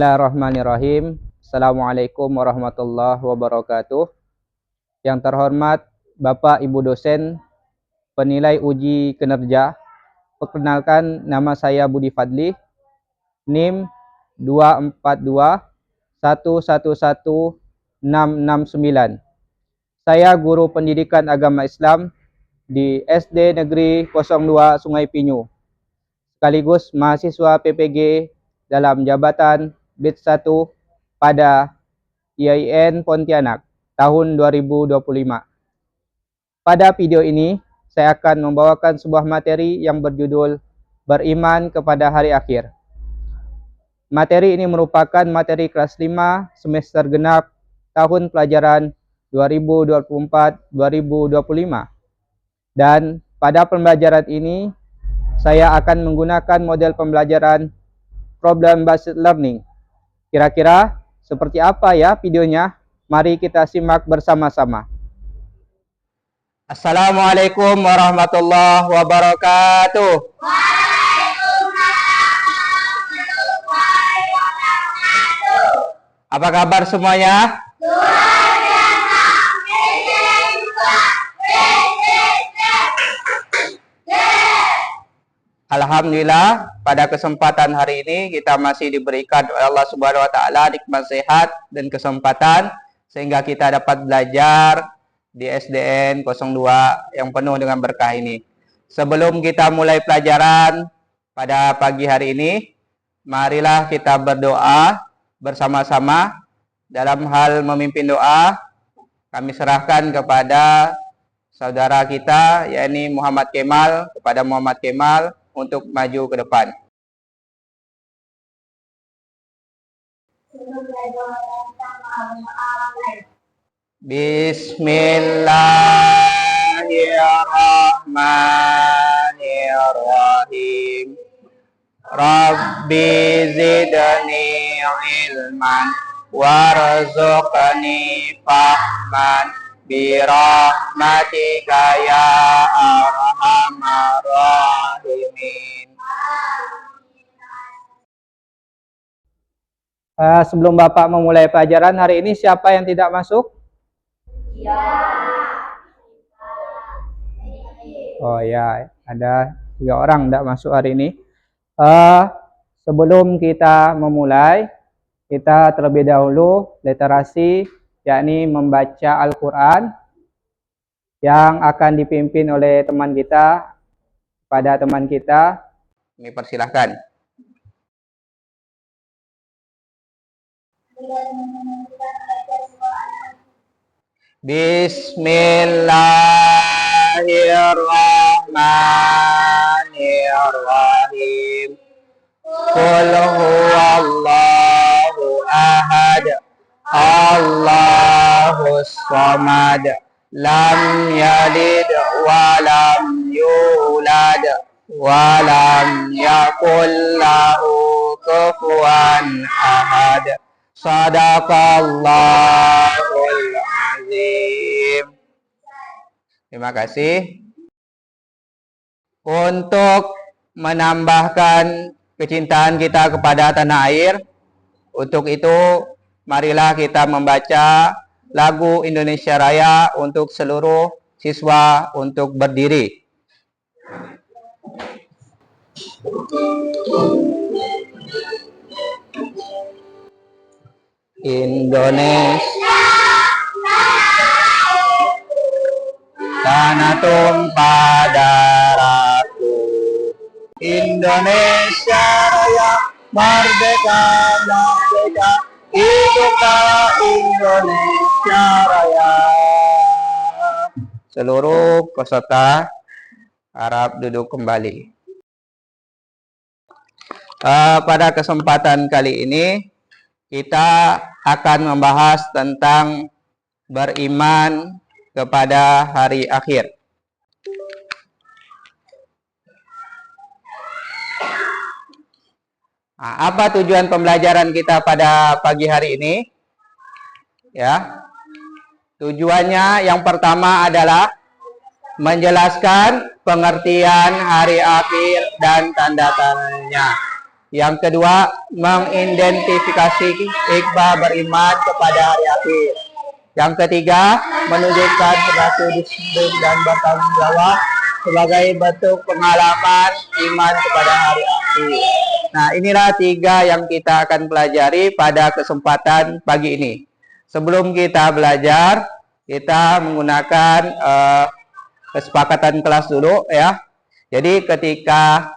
Bismillahirrahmanirrahim. Assalamualaikum warahmatullahi wabarakatuh. Yang terhormat Bapak Ibu dosen, penilai uji kinerja. Perkenalkan, nama saya Budi Fadli, NIM 242111669. Saya guru pendidikan agama Islam di SD Negeri 02 Sungai Pinyu, sekaligus mahasiswa PPG dalam jabatan Batch 1 pada IAIN Pontianak tahun 2025. Pada video ini, saya akan membawakan sebuah materi yang berjudul Beriman kepada Hari Akhir. Materi ini merupakan materi kelas 5 semester genap tahun pelajaran 2024-2025. Dan pada pembelajaran ini, saya akan menggunakan model pembelajaran problem based learning. Kira-kira seperti apa ya videonya? Mari kita simak bersama-sama. Assalamualaikum warahmatullahi wabarakatuh. Apa kabar semuanya? Alhamdulillah, pada kesempatan hari ini kita masih diberikan oleh Allah Subhanahu wa taala nikmat sehat dan kesempatan sehingga kita dapat belajar di SDN 02 yang penuh dengan berkah ini. Sebelum kita mulai pelajaran pada pagi hari ini, marilah kita berdoa bersama-sama. Dalam hal memimpin doa, kami serahkan kepada saudara kita, yakni Muhammad Kemal, kepada Muhammad Kemal untuk maju ke depan. Bismillahirrahmanirrahim. Rabbi zidni ilman warzuqni fahman birahmatika ya arhamar rahimin. Sebelum Bapak memulai pelajaran hari ini, siapa yang tidak masuk? Oh ya, ada 3 orang tidak masuk hari ini. Sebelum kita memulai, kita terlebih dahulu literasi, yakni membaca Al-Quran yang akan dipimpin oleh teman kita. Pada teman kita, kami persilahkan. Bismillahirrahmanirrahim. Qul huwallahu ahad, Allahus samad, lam yalid wa lam yulad wa lam yakul lahu kufuwan ahad. Shadaqallahul azim. Terima kasih. Untuk menambahkan kecintaan kita kepada tanah air, untuk itu marilah kita membaca lagu Indonesia Raya untuk seluruh siswa untuk berdiri. Indonesia tanah tumpah darahku, Indonesia Raya merdeka, merdeka, hiduplah Indonesia Raya. Seluruh peserta harap duduk kembali. Pada kesempatan kali ini kita akan membahas tentang beriman kepada hari akhir. Apa tujuan pembelajaran kita pada pagi hari ini? Ya, tujuannya yang pertama adalah menjelaskan pengertian hari akhir dan tanda-tandanya. Yang kedua, mengidentifikasi ikhbar beriman kepada hari akhir. Yang ketiga, menunjukkan perilaku disiplin dan bertanggung jawab sebagai bentuk pengalaman iman kepada hari akhir. Nah, inilah 3 yang kita akan pelajari pada kesempatan pagi ini. Sebelum kita belajar, kita menggunakan kesepakatan kelas dulu ya. Jadi ketika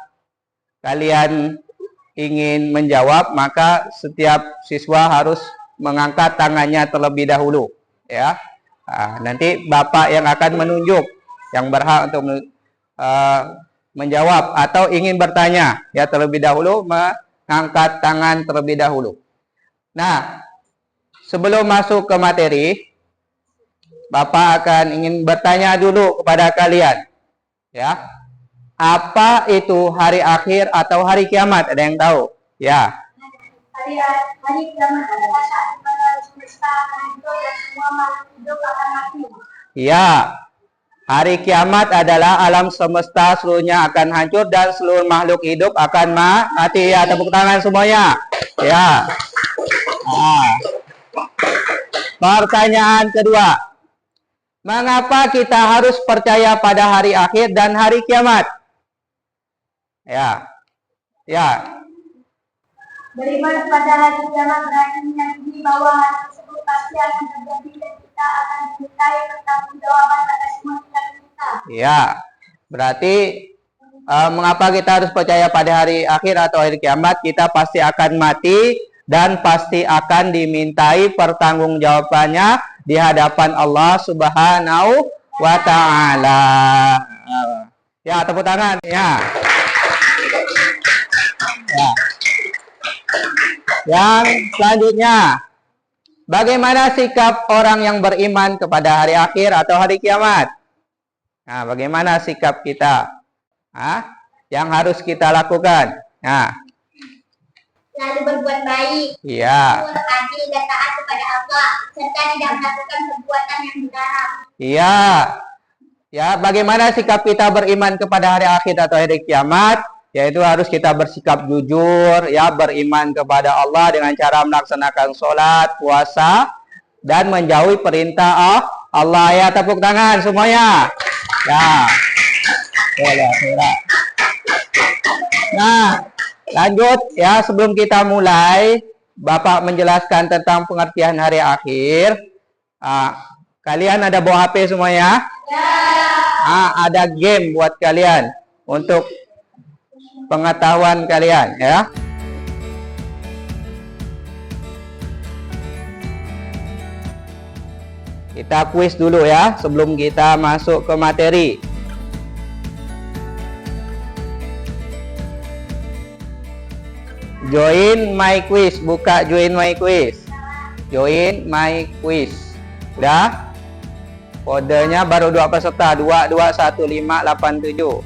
kalian ingin menjawab, maka setiap siswa harus mengangkat tangannya terlebih dahulu ya. Nanti Bapak yang akan menunjuk yang berhak untuk menjawab atau ingin bertanya ya, terlebih dahulu mengangkat tangan terlebih dahulu. Nah, sebelum masuk ke materi, Bapak akan ingin bertanya dulu kepada kalian ya. Apa itu hari akhir atau hari kiamat? Ada yang tahu? Ya. Hari kiamat adalah saat dimana semesta akan hancur dan semua makhluk hidup akan mati. Ya. Hari kiamat adalah alam semesta seluruhnya akan hancur dan seluruh makhluk hidup akan mati. Ya, tepuk tangan semuanya. Ya. Pertanyaan kedua. Mengapa kita harus percaya pada hari akhir dan hari kiamat? Ya. Beriman kepada hari kiamat berarti meyakini bahwa hal tersebut pasti akan terjadi dan kita akan dimintai pertanggungjawaban atas semua tindakan kita. Ya. Berarti mengapa kita harus percaya pada hari akhir atau hari kiamat? Kita pasti akan mati dan pasti akan dimintai pertanggungjawabannya di hadapan Allah Subhanahu wa Ta'ala. Ya, tepuk tangan ya. Yang selanjutnya, bagaimana sikap orang yang beriman kepada hari akhir atau hari kiamat? Nah, bagaimana sikap kita? Yang harus kita lakukan? Nah, Lalu berbuat baik, iya. adil dan taat kepada Allah, serta tidak melakukan perbuatan yang dilarang. Iya. Ya, bagaimana sikap kita beriman kepada hari akhir atau hari kiamat? Yaitu harus kita bersikap jujur, ya, beriman kepada Allah dengan cara melaksanakan sholat, puasa, dan menjauhi perintah Allah. Ya, tepuk tangan semuanya. Ya. Boleh. Nah, lanjut ya, sebelum kita mulai, Bapak menjelaskan tentang pengertian hari akhir. Kalian ada bawa HP semuanya? Ya. Ada game buat kalian untuk pengetahuan kalian ya. Kita kuis dulu ya sebelum kita masuk ke materi. Join my quiz, buka join my quiz. Join my quiz. Udah? Kodenya baru 2 peserta, 221587.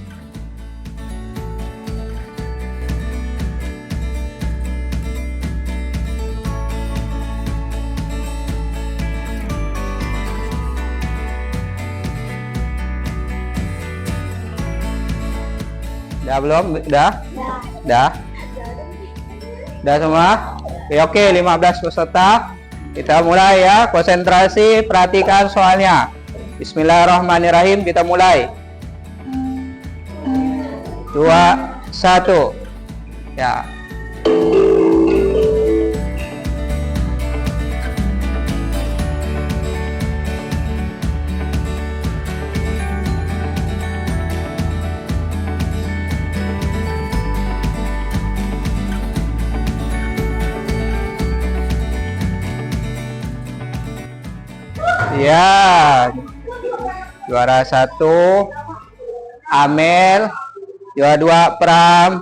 Udah belum? Udah semua? Oke, 15 peserta. Kita mulai ya, konsentrasi, perhatikan soalnya. Bismillahirrahmanirrahim, kita mulai. 2, 1. Ya. Ya, juara 1 Amel, juara 2 Pram,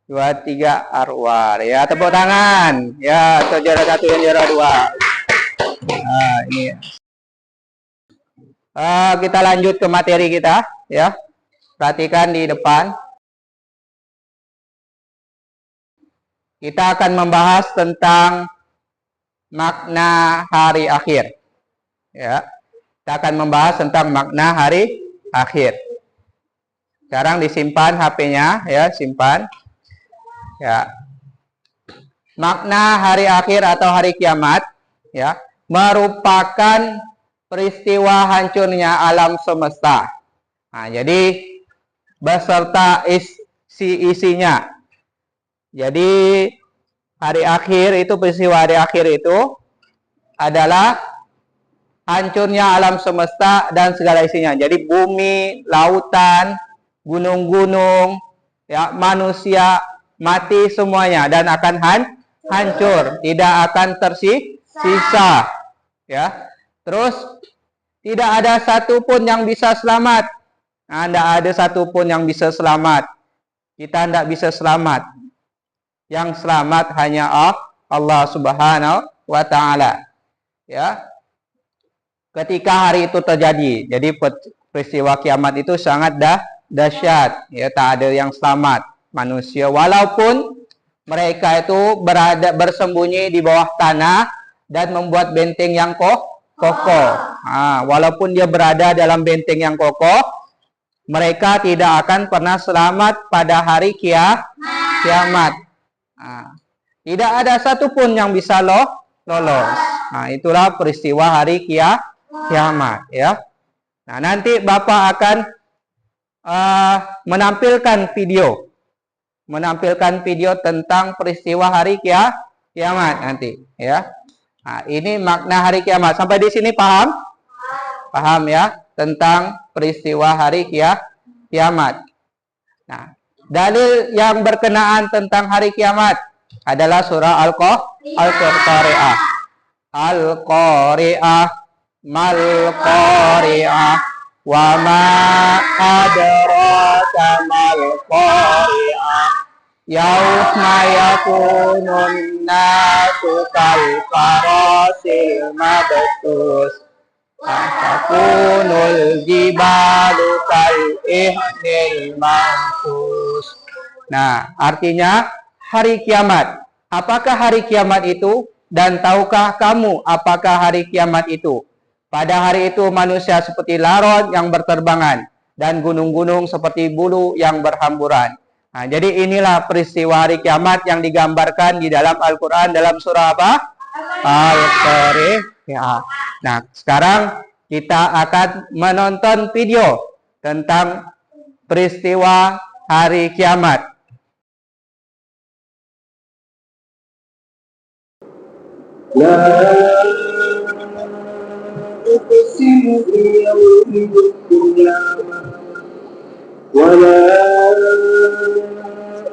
juara 3 Arwar. Ya, tepuk tangan. Ya, juara 1 dan juara 2. Nah, ini. Kita lanjut ke materi kita, ya. Perhatikan di depan. Kita akan membahas tentang makna hari akhir. Ya, kita akan membahas tentang makna hari akhir. Sekarang disimpan HP-nya, ya, simpan. Ya. Makna hari akhir atau hari kiamat ya merupakan peristiwa hancurnya alam semesta. Nah, jadi beserta isi-isinya. Jadi hari akhir itu peristiwa hari akhir itu adalah hancurnya alam semesta dan segala isinya. Jadi bumi, lautan, gunung-gunung, ya manusia mati semuanya dan akan hancur, tidak akan tersisa, ya. Terus tidak ada satupun yang bisa selamat. Nah, tidak ada satupun yang bisa selamat. Kita tidak bisa selamat. Yang selamat hanya Allah Subhanahu wa Ta'ala. Ya. Ketika hari itu terjadi, jadi peristiwa kiamat itu sangat dahsyat. Ya, tak ada yang selamat manusia, walaupun mereka itu bersembunyi di bawah tanah dan membuat benteng yang kokoh. Nah, walaupun dia berada dalam benteng yang kokoh, mereka tidak akan pernah selamat pada hari kiamat. Nah, tidak ada satupun yang bisa lolos. Nah, itulah peristiwa hari kiamat. Ya. Nah, nanti Bapak akan menampilkan video tentang peristiwa hari kiamat nanti. Ya. Nah, ini makna hari kiamat. Sampai di sini paham? Paham ya tentang peristiwa hari kiamat. Nah, dalil yang berkenaan tentang hari kiamat adalah surah Al-Qari'ah. Al-Qari'ah, mal Qari'ah, wa ma adraka mal Qari'ah. Yauma yakunun nasu kal farasil mabthus. Takunul jibalu kal ihnil manfus. Nah, artinya hari kiamat. Apakah hari kiamat itu? Dan tahukah kamu apakah hari kiamat itu? Pada hari itu manusia seperti laron yang berterbangan dan gunung-gunung seperti bulu yang berhamburan. Nah, jadi inilah peristiwa hari kiamat yang digambarkan di dalam Al-Quran dalam surah apa? Al-Qari'ah. Nah, sekarang kita akan menonton video tentang peristiwa hari kiamat. لا أقسم بيوم القيامة ولا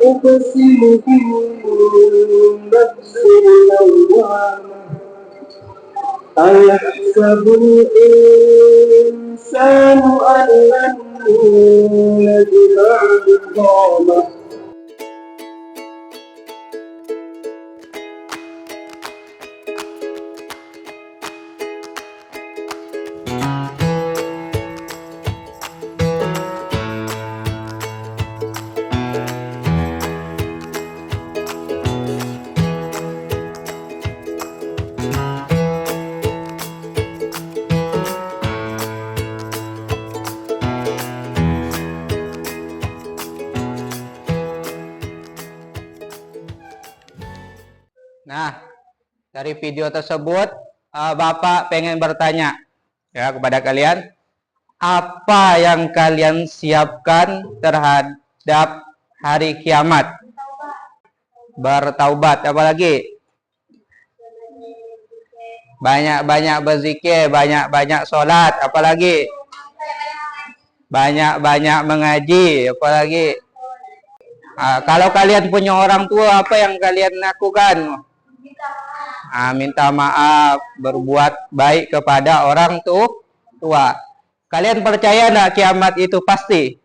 أقسم بالنفس اللوامة أيحسب الإنسان أن لن نجمع عظامه Nah, dari video tersebut Bapak pengen bertanya ya kepada kalian, apa yang kalian siapkan terhadap hari kiamat? Bertaubat, apalagi? Banyak-banyak berzikir, banyak-banyak sholat, apalagi? Banyak-banyak mengaji, apalagi? Kalau kalian punya orang tua, apa yang kalian lakukan? Minta maaf, berbuat baik kepada orang tua. Kalian percaya enggak kiamat itu pasti?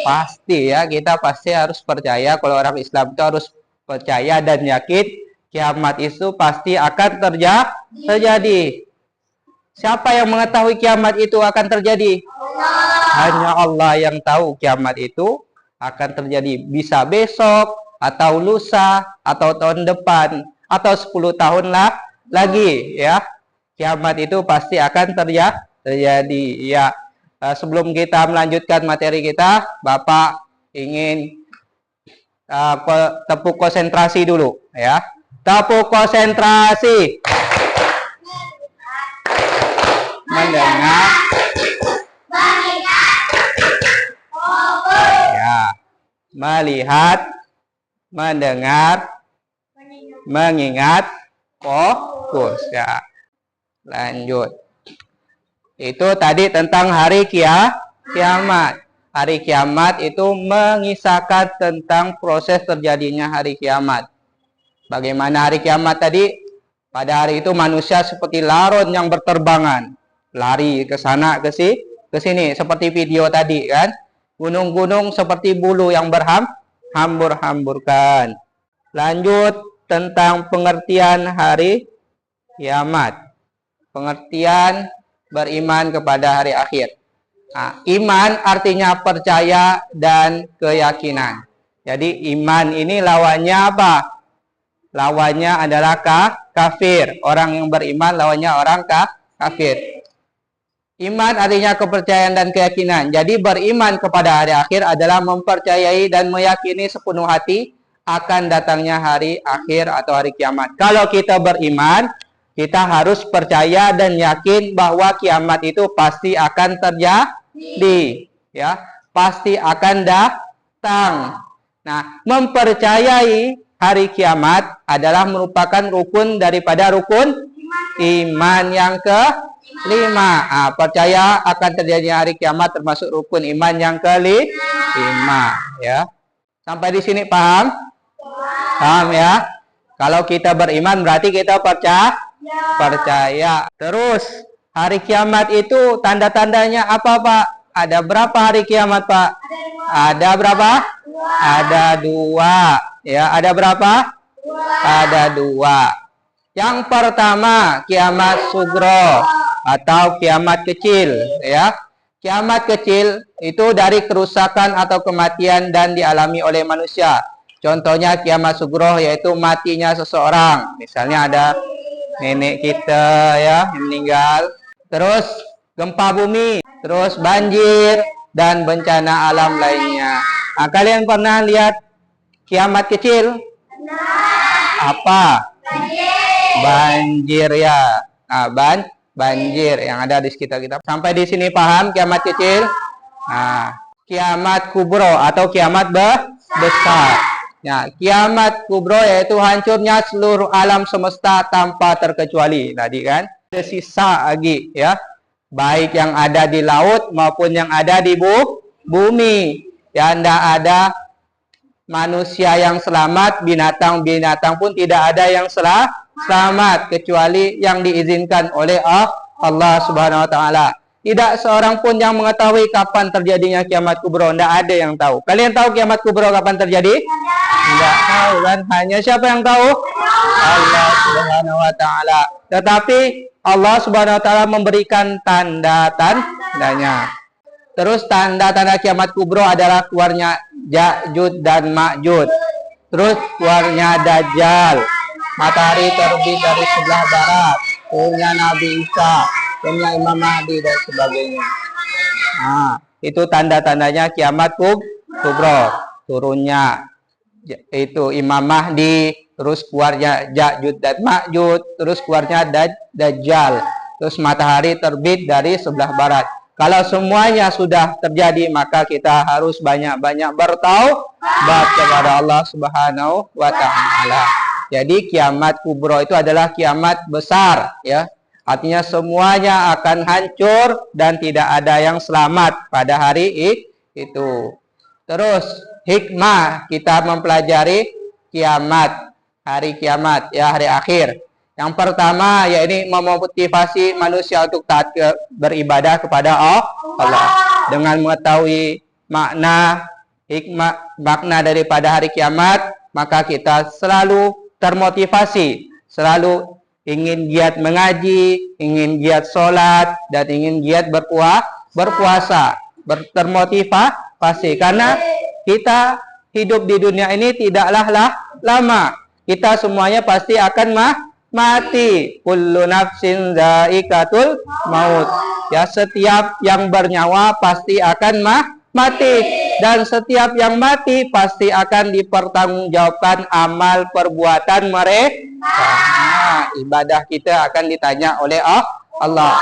Pasti ya, kita pasti harus percaya. Kalau orang Islam itu harus percaya dan yakin kiamat itu pasti akan terjadi. Siapa yang mengetahui kiamat itu akan terjadi? Hanya Allah yang tahu kiamat itu akan terjadi. Bisa besok, atau lusa, atau tahun depan, atau 10 tahun lagi ya. Kiamat itu pasti akan terjadi ya. Sebelum kita melanjutkan materi kita, Bapak ingin Tepuk konsentrasi dulu ya. Tepuk konsentrasi. Mendengar. Ya. Melihat, mendengar, mengingat, fokus ya. Lanjut. Itu tadi tentang hari kiamat. Hari kiamat itu mengisahkan tentang proses terjadinya hari kiamat. Bagaimana hari kiamat tadi? Pada hari itu manusia seperti laron yang berterbangan, lari ke sana ke sini seperti video tadi kan. Gunung-gunung seperti bulu yang berhambur-hamburkan. Lanjut tentang pengertian hari kiamat. Pengertian beriman kepada hari akhir. Nah, iman artinya percaya dan keyakinan. Jadi iman ini lawannya apa? Lawannya adalah kafir. Orang yang beriman lawannya orang kafir. Iman artinya kepercayaan dan keyakinan. Jadi beriman kepada hari akhir adalah mempercayai dan meyakini sepenuh hati akan datangnya hari akhir atau hari kiamat. Kalau kita beriman, kita harus percaya dan yakin bahwa kiamat itu pasti akan terjadi, ya, pasti akan datang. Nah, mempercayai hari kiamat adalah merupakan rukun daripada rukun iman yang kelima. Nah, percaya akan terjadinya hari kiamat termasuk rukun iman yang kelima, ya. Sampai di sini paham? Paham ya? Kalau kita beriman berarti kita percaya. Terus hari kiamat itu tanda-tandanya apa, Pak? Ada berapa hari kiamat, Pak? Ada berapa? Ada dua. Ya, ada berapa? Ada dua. Yang pertama kiamat sugro atau kiamat kecil, ya. Kiamat kecil itu dari kerusakan atau kematian dan dialami oleh manusia. Contohnya kiamat sugro yaitu matinya seseorang. Misalnya ada nenek kita ya yang meninggal. Terus gempa bumi, terus banjir dan bencana alam lainnya. Nah, kalian pernah lihat kiamat kecil? Apa? Banjir ya. Nah, banjir yang ada di sekitar kita. Sampai di sini paham kiamat kecil? Nah, kiamat kubro atau kiamat besar. Ya, kiamat kubro yaitu hancurnya seluruh alam semesta tanpa terkecuali. Tadi kan ada sisa lagi ya, baik yang ada di laut maupun yang ada di bumi. Ya, tidak ada manusia yang selamat, binatang-binatang pun tidak ada yang selamat kecuali yang diizinkan oleh Allah Subhanahu wa taala. Tidak seorang pun yang mengetahui kapan terjadinya kiamat kubro. Tidak ada yang tahu. Kalian tahu kiamat kubro kapan terjadi? Tidak tahu kan? Hanya siapa yang tahu? Allah Subhanahu wa taala. Tetapi Allah Subhanahu wa taala memberikan tanda-tandanya. Terus tanda-tanda kiamat kubro adalah keluarnya Ya'juj dan Ma'juj. Terus keluarnya Dajjal. Matahari terbit dari sebelah barat. Turunnya Nabi Isa. Turunnya Imam Mahdi dan sebagainya. Nah, itu tanda-tandanya kiamat kubro. Turunnya itu Imam Mahdi. Terus keluarnya Ya'juj dan Ma'juj. Terus keluarnya Dajjal. Terus matahari terbit dari sebelah barat. Kalau semuanya sudah terjadi, maka kita harus banyak-banyak bertaubat kepada Allah Subhanahu wa taala. Jadi kiamat kubro itu adalah kiamat besar, ya. Artinya semuanya akan hancur dan tidak ada yang selamat pada hari itu. Terus hikmah kita mempelajari kiamat, hari kiamat, ya, hari akhir. Yang pertama, yaitu memotivasi manusia untuk taat beribadah kepada Allah. Dengan mengetahui hikmah daripada hari kiamat, maka kita selalu termotivasi, selalu ingin giat mengaji, ingin giat sholat, dan ingin giat berpuasa, termotivasi. Karena kita hidup di dunia ini tidaklah lama. Kita semuanya pasti akan mati. Kullu nafsin zaikatul maut. Ya, setiap yang bernyawa pasti akan mati. Dan setiap yang mati pasti akan dipertanggungjawabkan amal perbuatan mereka. Nah, ibadah kita akan ditanya oleh Allah.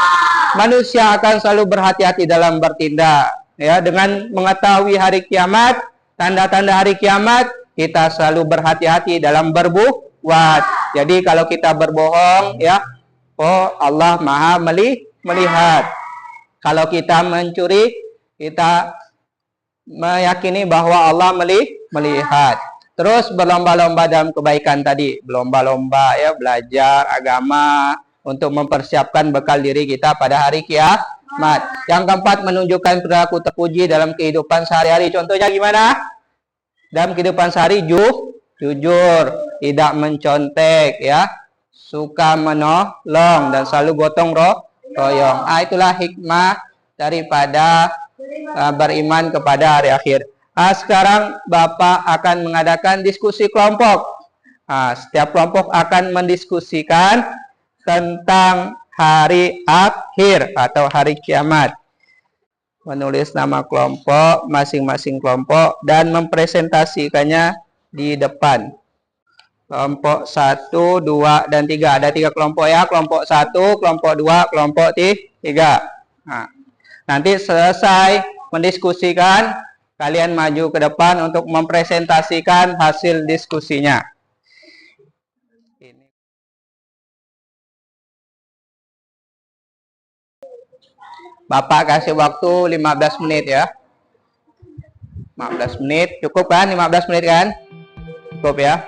Manusia akan selalu berhati-hati dalam bertindak. Ya, dengan mengetahui hari kiamat, tanda-tanda hari kiamat, kita selalu berhati-hati dalam berbuat. Jadi kalau kita berbohong, ya, Allah Maha melihat. Kalau kita mencuri, kita meyakini bahwa Allah melihat. Terus berlomba-lomba dalam kebaikan tadi, berlomba-lomba ya belajar agama untuk mempersiapkan bekal diri kita pada hari kiamat. Yang keempat, menunjukkan perilaku terpuji dalam kehidupan sehari-hari. Contohnya gimana? Dalam kehidupan sehari jujur, tidak mencontek, ya, suka menolong dan selalu gotong royong. Itulah hikmah daripada beriman kepada hari akhir. Sekarang Bapak akan mengadakan diskusi kelompok. Setiap kelompok akan mendiskusikan tentang hari akhir atau hari kiamat. Menulis nama kelompok, masing-masing kelompok, dan mempresentasikannya di depan. Kelompok 1, 2, dan 3. Ada 3 kelompok ya. Kelompok 1, kelompok 2, kelompok 3. Nanti selesai mendiskusikan, kalian maju ke depan untuk mempresentasikan hasil diskusinya. Bapak kasih waktu 15 menit ya. 15 menit, cukup kan? 15 menit kan? Cukup ya.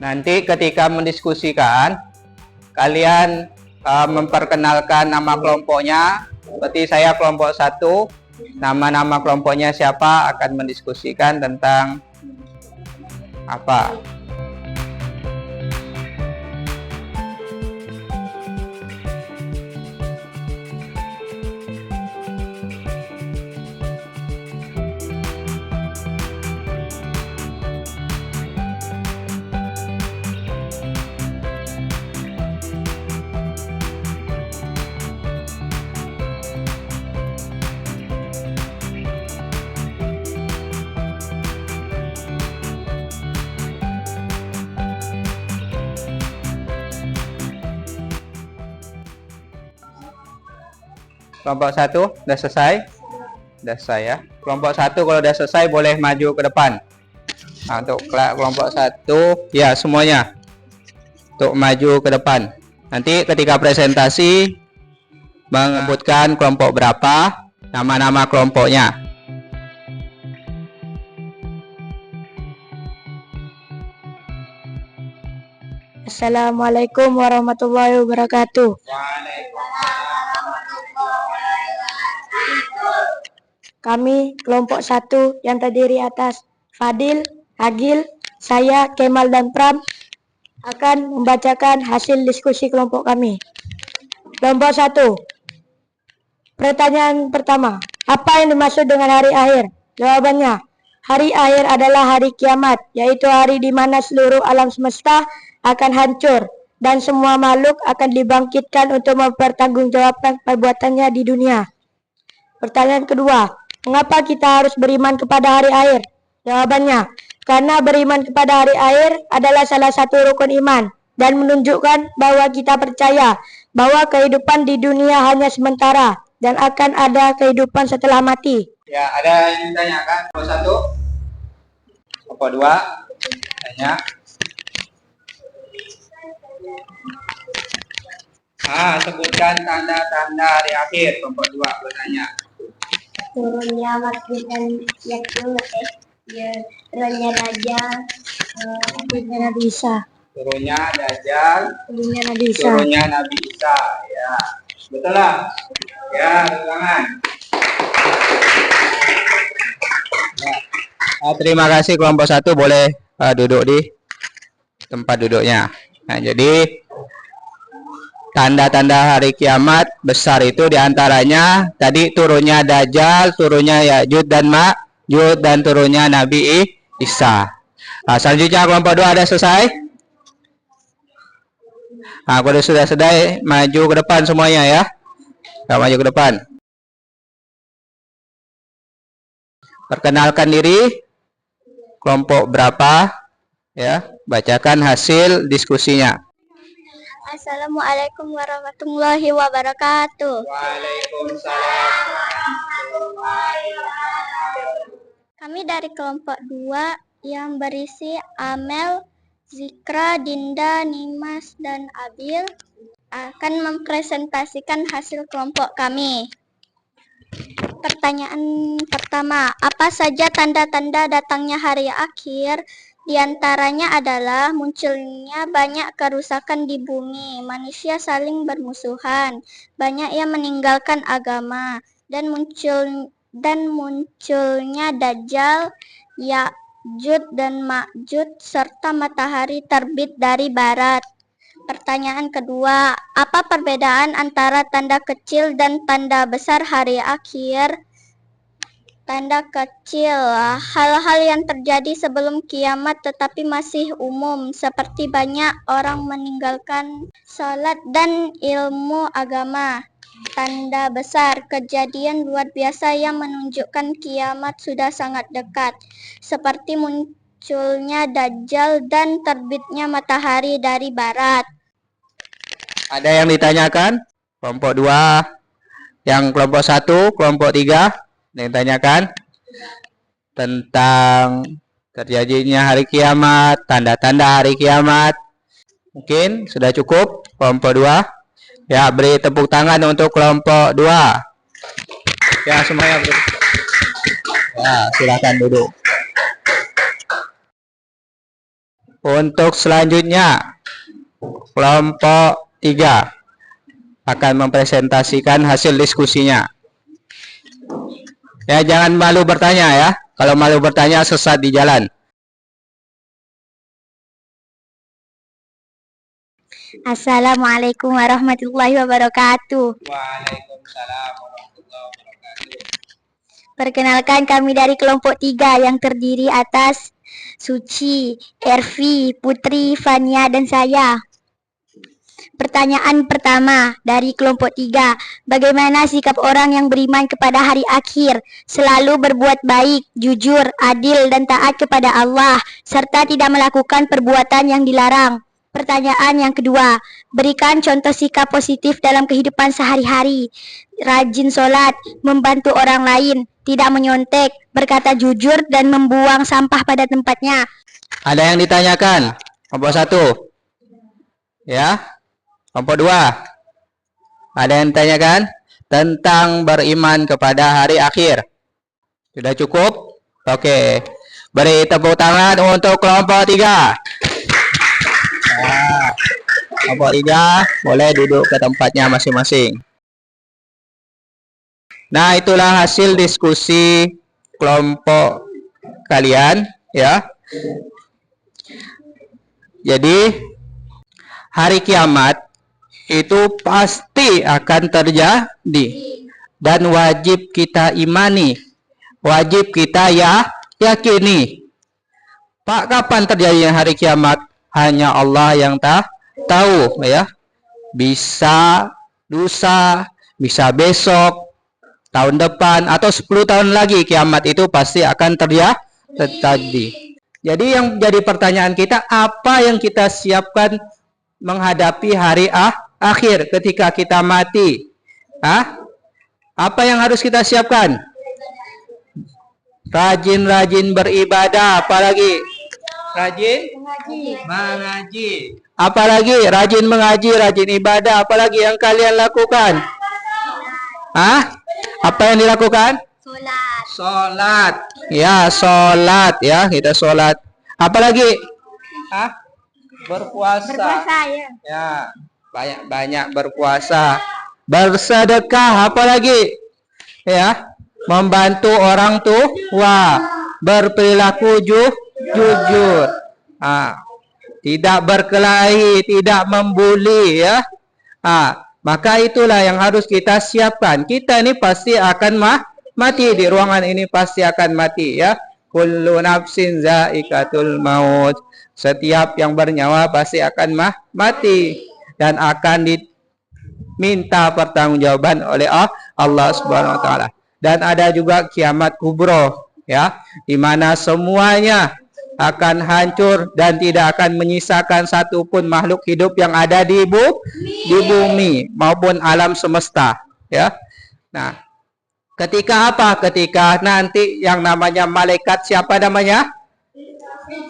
Nanti ketika mendiskusikan, kalian memperkenalkan nama kelompoknya. Seperti saya kelompok 1, nama-nama kelompoknya siapa, akan mendiskusikan tentang apa. Kelompok 1 udah selesai? Udah selesai ya. Kelompok 1 kalau udah selesai boleh maju ke depan. Untuk kelompok 1 ya semuanya untuk maju ke depan. Nanti ketika presentasi menyebutkan kelompok berapa, nama-nama kelompoknya. Assalamualaikum warahmatullahi wabarakatuh. Kami kelompok 1 yang terdiri atas Fadil, Agil, saya, Kemal, dan Pram akan membacakan hasil diskusi kelompok kami. Kelompok 1. Pertanyaan pertama, apa yang dimaksud dengan hari akhir? Jawabannya, hari akhir adalah hari kiamat, yaitu hari di mana seluruh alam semesta akan hancur dan semua makhluk akan dibangkitkan untuk mempertanggungjawabkan perbuatannya di dunia. Pertanyaan kedua, mengapa kita harus beriman kepada hari akhir? Jawabannya, karena beriman kepada hari akhir adalah salah satu rukun iman dan menunjukkan bahwa kita percaya bahwa kehidupan di dunia hanya sementara dan akan ada kehidupan setelah mati. Ya, ada yang ditanyakan? Kelompok 1, kelompok 2, tanya. Sebutkan tanda-tanda hari akhir. Kelompok 2 bertanya. Turunnya Masjid dan Yakub, turunnya Dajjal, turunnya Nabi Isa. Turunnya Dajjal, Turunnya Nabi Isa. turunnya Nabi Isa. Ya, betul lah. Ya, tangan. Ya. Terima kasih kelompok 1, boleh duduk di tempat duduknya. Nah, jadi tanda-tanda hari kiamat besar itu diantaranya tadi turunnya Dajjal, turunnya Ya'juj dan Yud dan turunnya Nabi Isa. Selanjutnya kelompok 2 ada selesai? Kalau sudah selesai, maju ke depan semuanya ya. Maju ke depan. Perkenalkan diri, kelompok berapa, ya. Bacakan hasil diskusinya. Assalamualaikum warahmatullahi wabarakatuh. Waalaikumsalam. Kami dari kelompok 2 yang berisi Amel, Zikra, Dinda, Nimas, dan Abil akan mempresentasikan hasil kelompok kami. Pertanyaan pertama, apa saja tanda-tanda datangnya hari akhir? Di antaranya adalah munculnya banyak kerusakan di bumi, manusia saling bermusuhan, banyak yang meninggalkan agama, dan munculnya Dajjal, Ya'juj dan Ma'juj, serta matahari terbit dari barat. Pertanyaan kedua, apa perbedaan antara tanda kecil dan tanda besar hari akhir? Tanda kecil, hal-hal yang terjadi sebelum kiamat tetapi masih umum, seperti banyak orang meninggalkan sholat dan ilmu agama. Tanda besar, kejadian luar biasa yang menunjukkan kiamat sudah sangat dekat, seperti munculnya Dajjal dan terbitnya matahari dari barat. Ada yang ditanyakan? Kelompok 2, yang kelompok 1, kelompok 3, yang ditanyakan tentang terjadinya hari kiamat, tanda-tanda hari kiamat. Mungkin sudah cukup kelompok 2. Ya, beri tepuk tangan untuk kelompok 2. Ya, semuanya beri. Ya, silakan duduk. Untuk selanjutnya, kelompok 3 akan mempresentasikan hasil diskusinya. Ya, jangan malu bertanya ya. Kalau malu bertanya sesat di jalan. Assalamualaikum warahmatullahi wabarakatuh. Waalaikumsalam warahmatullahi wabarakatuh. Perkenalkan, kami dari kelompok 3 yang terdiri atas Suci, Ervi, Putri, Fania, dan saya. Pertanyaan pertama dari kelompok 3. Bagaimana sikap orang yang beriman kepada hari akhir? Selalu berbuat baik, jujur, adil, dan taat kepada Allah, serta tidak melakukan perbuatan yang dilarang. Pertanyaan yang kedua. Berikan contoh sikap positif dalam kehidupan sehari-hari. Rajin sholat, membantu orang lain, tidak menyontek, berkata jujur, dan membuang sampah pada tempatnya. Ada yang ditanyakan? Kelompok 1. Ya. Kelompok 2. Ada yang ditanyakan tentang beriman kepada hari akhir. Sudah cukup? Oke. Beri tepuk tangan untuk kelompok 3. Nah, kelompok 3 boleh duduk ke tempatnya masing-masing. Nah, itulah hasil diskusi kelompok kalian ya. Jadi hari kiamat itu pasti akan terjadi dan wajib kita imani, wajib kita yakini. Pak, kapan terjadinya hari kiamat? Hanya Allah yang tahu ya. Bisa lusa, bisa besok, tahun depan, atau 10 tahun lagi kiamat itu pasti akan terjadi. Jadi yang jadi pertanyaan kita, apa yang kita siapkan menghadapi hari akhir ketika kita mati? Apa yang harus kita siapkan? Rajin-rajin beribadah, apalagi rajin mengaji. Apalagi rajin mengaji, rajin ibadah, apalagi yang kalian lakukan? Apa yang dilakukan? Sholat. Ya, sholat ya, kita sholat. Apalagi? Berpuasa. Ya, banyak berpuasa. Bersedekah, apalagi? Ya, membantu orang tua, berperilaku jujur. Tidak berkelahi, tidak membuli ya. Maka itulah yang harus kita siapkan. Kita ini pasti akan mati. Di ruangan ini pasti akan mati ya. Kullu nafsin zaikatul maut. Setiap yang bernyawa pasti akan mati dan akan diminta pertanggungjawaban oleh Allah Subhanahu wa taala. Dan ada juga kiamat kubro ya, di mana semuanya akan hancur dan tidak akan menyisakan satupun makhluk hidup yang ada di bumi maupun alam semesta ya. Nah, ketika apa? Ketika nanti yang namanya malaikat, siapa namanya?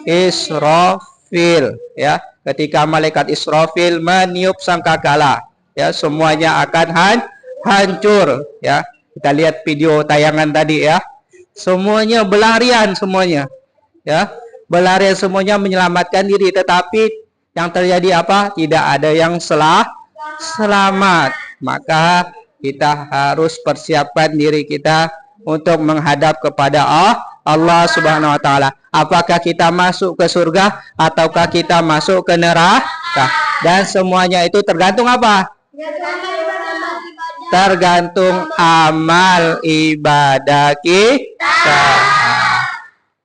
Israfil ya. Ketika malaikat Israfil meniup sangkakala ya, semuanya akan hancur ya. Kita lihat video tayangan tadi ya. Semuanya berlarian semuanya ya. Berlarian semuanya menyelamatkan diri, tetapi yang terjadi apa? Tidak ada yang selamat. Maka kita harus persiapkan diri kita untuk menghadap kepada Allah Subhanahu wa taala. Apakah kita masuk ke surga ataukah kita masuk ke neraka? Dan semuanya itu tergantung apa? Tergantung amal ibadah kita.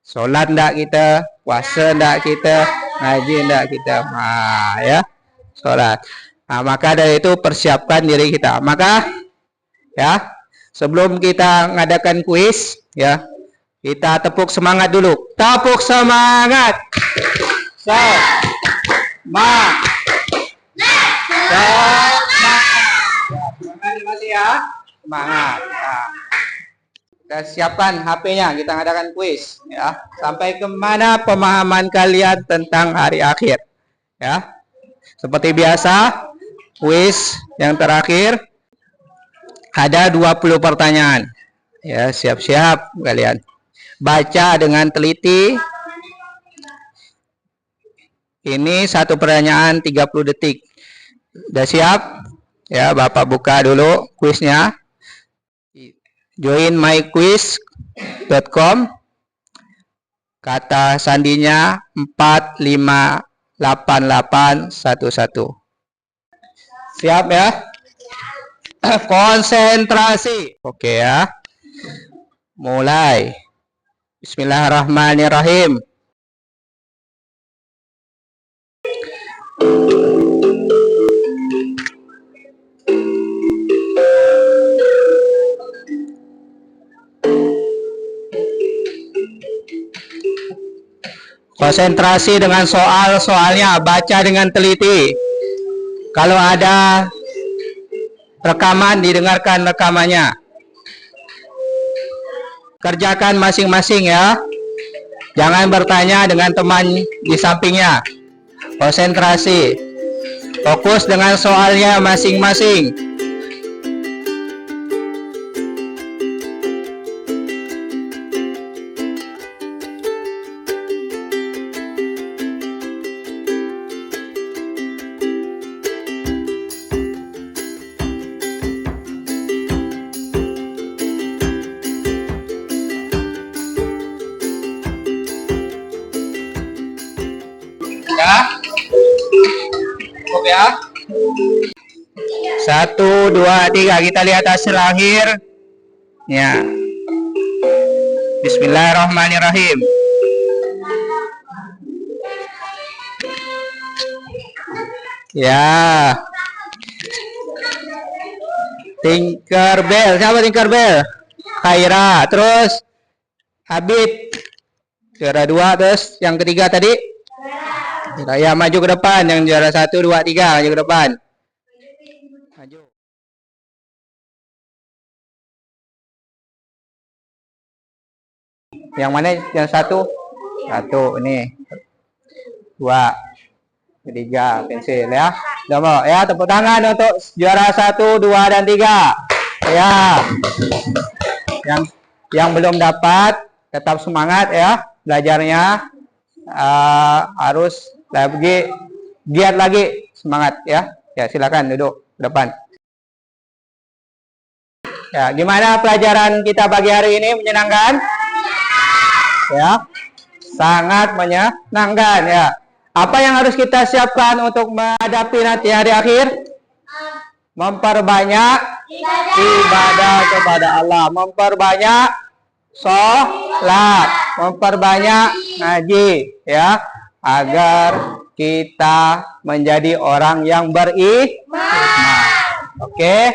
Solat enggak kita, puasa enggak kita, ngaji enggak kita, ya, solat. Nah, maka dari itu persiapkan diri kita. Maka ya, sebelum kita ngadakan kuis ya, kita tepuk semangat dulu. Tepuk semangat. Semangat. Semangat masih ya. Semangat. Nah, kita siapkan HP-nya, kita ngadakan kuis ya. Sampai kemana pemahaman kalian tentang hari akhir ya. Seperti biasa, kuis yang terakhir ada 20 pertanyaan ya. Siap-siap kalian baca dengan teliti. Ini satu pertanyaan 30 detik. Udah siap ya? Bapak buka dulu kuisnya. Join myquiz.com. Kata sandinya 458811. Siap ya? Konsentrasi. Oke ya. Mulai. Bismillahirrahmanirrahim. Konsentrasi dengan soalnya, baca dengan teliti. Kalau ada rekaman, didengarkan rekamannya. Kerjakan masing-masing ya. Jangan bertanya dengan teman di sampingnya. Konsentrasi. Fokus dengan soalnya masing-masing. Ya, cukup ya. 1, 2, 3. Kita lihat hasil akhir. Ya. Bismillahirrahmanirrahim. Ya. Tinkerbell. Siapa Tinkerbell? Khaira. Terus Habib. Juara 2. Terus yang ketiga tadi? Ya, maju ke depan. Yang juara 1, 2, 3. Maju ke depan. Maju. Yang mana yang satu? Satu. Ini. 2. Ketiga. Pensil ya. Udah mau ya. Tepuk tangan untuk juara 1, 2, dan 3. Ya. Yang belum dapat, tetap semangat ya. Belajarnya harus lagi giat lagi, semangat ya. Ya, silakan duduk ke depan. Ya, gimana pelajaran kita pagi hari ini? Menyenangkan? Ya. Sangat menyenangkan ya. Apa yang harus kita siapkan untuk menghadapi nanti hari akhir? Memperbanyak Ibadah kepada Allah. Memperbanyak sholat, memperbanyak ngaji, ya, agar kita menjadi orang yang beriman. Oke,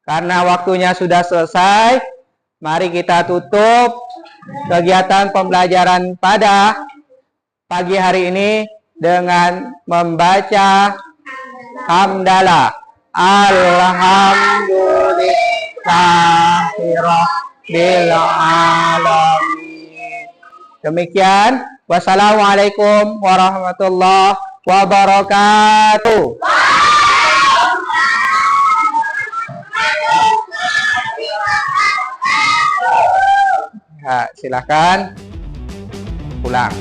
karena waktunya sudah selesai, mari kita tutup kegiatan pembelajaran pada pagi hari ini dengan membaca hamdalah. Alhamdulillahirabbil alamin. Demikian, wassalamualaikum warahmatullahi wabarakatuh. Ya, silakan pulang.